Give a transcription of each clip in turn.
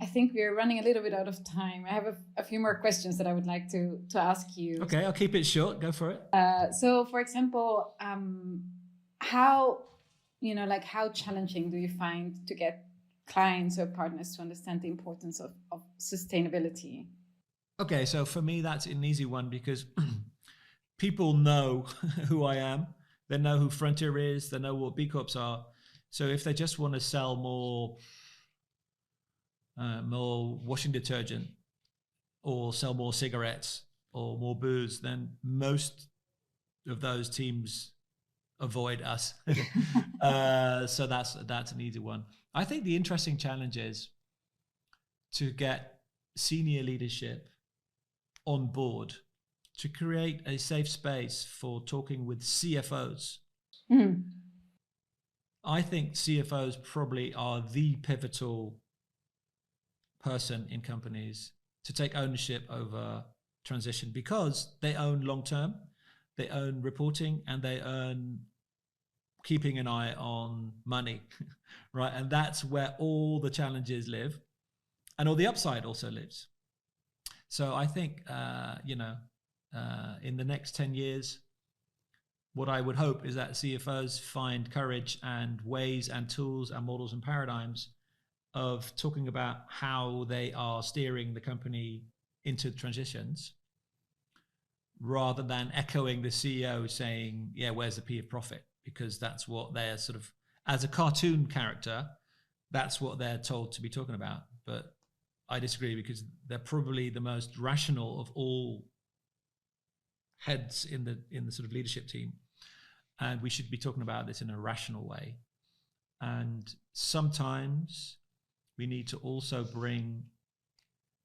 I think we're running a little bit out of time. I have a few more questions that I would like to ask you. Okay, I'll keep it short. Go for it. So, for example, how challenging do you find to get clients or partners to understand the importance of sustainability? Okay, so for me, that's an easy one because people know who I am. They know who Frontier is. They know what B Corps are. So if they just want to sell more washing detergent or sell more cigarettes or more booze, then most of those teams avoid us. So that's an easy one. I think the interesting challenge is to get senior leadership on board to create a safe space for talking with CFOs. Mm. I think CFOs probably are the pivotal person in companies to take ownership over transition because they own long-term, they own reporting, and they own keeping an eye on money, right? And that's where all the challenges live and all the upside also lives. So I think, in the next 10 years, what I would hope is that CFOs find courage and ways and tools and models and paradigms of talking about how they are steering the company into transitions rather than echoing the CEO saying, yeah, where's the P of profit? Because that's what they're sort of, as a cartoon character, that's what they're told to be talking about. But I disagree because they're probably the most rational of all heads in the sort of leadership team. And we should be talking about this in a rational way. And sometimes we need to also bring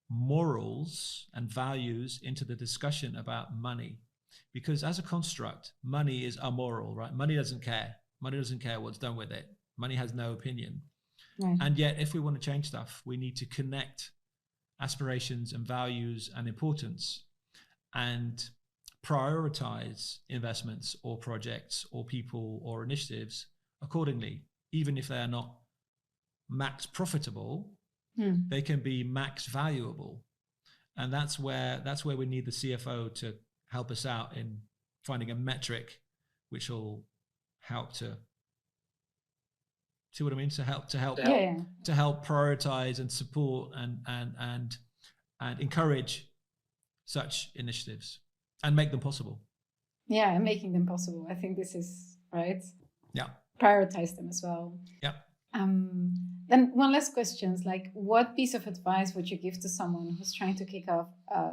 morals and values into the discussion about money. Because as a construct, money is amoral, right? Money doesn't care. Money doesn't care what's done with it. Money has no opinion. Right. And yet, if we want to change stuff, we need to connect aspirations and values and importance and prioritize investments or projects or people or initiatives accordingly. Even if they are not max profitable, they can be max valuable. And that's where we need the CFO to help us out in finding a metric which will help to see what I mean? To help prioritize and support and encourage such initiatives and make them possible. Yeah, and making them possible. I think this is right. Yeah. Prioritize them as well. Yeah. Then one last question, like what piece of advice would you give to someone who's trying to kick off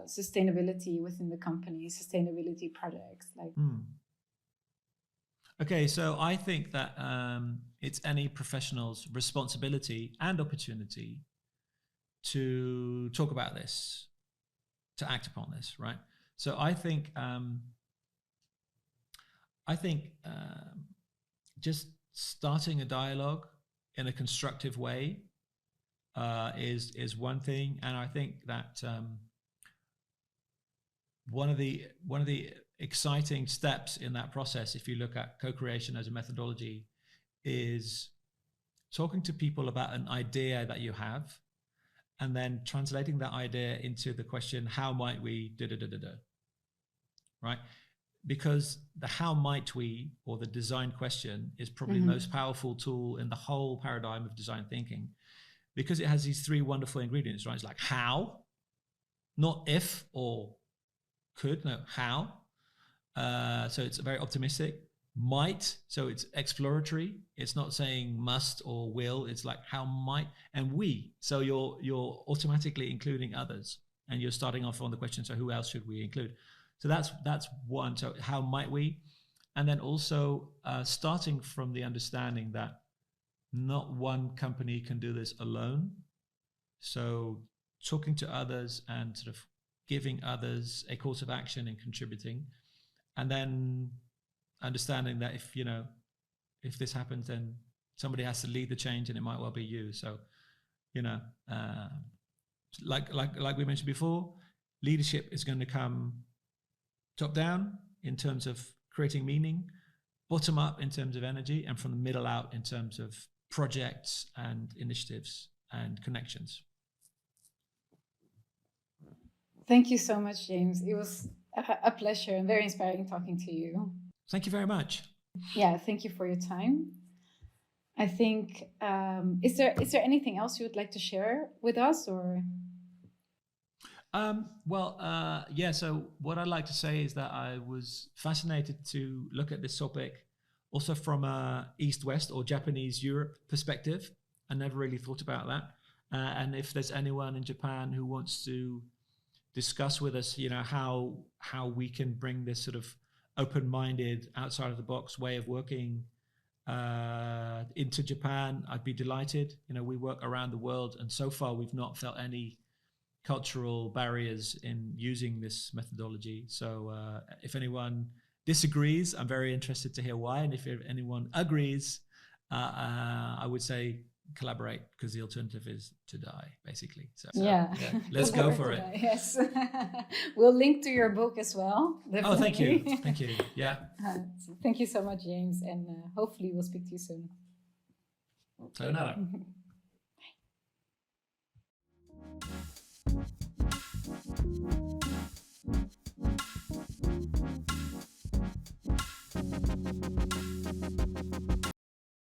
sustainability within the company, sustainability projects? Okay, so I think that it's any professional's responsibility and opportunity to talk about this, to act upon this, right? So I think just starting a dialogue in a constructive way is one thing, and I think that one of the exciting steps in that process, if you look at co-creation as a methodology, is talking to people about an idea that you have and then translating that idea into the question, how might we right? Because the how might we, or the design question, is probably the most powerful tool in the whole paradigm of design thinking, because it has these three wonderful ingredients, right? It's like how, not if or could, no, how. So it's very optimistic. Might, so it's exploratory. It's not saying must or will. It's like how might, and we. So you're automatically including others, and you're starting off on the question. So who else should we include? So that's one. So how might we, and then also starting from the understanding that not one company can do this alone. So talking to others and sort of giving others a course of action and contributing. And then understanding that if this happens, then somebody has to lead the change, and it might well be you. So, like we mentioned before, leadership is going to come top down in terms of creating meaning, bottom up in terms of energy, and from the middle out in terms of projects and initiatives and connections. Thank you so much, James. It was a pleasure and very inspiring talking to you. Thank you very much. Yeah, thank you for your time. I think, is there anything else you would like to share with us, or? So what I'd like to say is that I was fascinated to look at this topic also from a East-West or Japanese-Europe perspective. I never really thought about that. And if there's anyone in Japan who wants to discuss with us, how we can bring this sort of open-minded, outside-of-the-box way of working into Japan, I'd be delighted. We work around the world, and so far we've not felt any cultural barriers in using this methodology. So if anyone disagrees, I'm very interested to hear why. And if anyone agrees, I would say collaborate, because the alternative is to die, basically. So let's go for it. Yes. We'll link to your book as well. Definitely. Oh, thank you. Thank you. Yeah. So thank you so much, James. And hopefully we'll speak to you soon. Sayonara.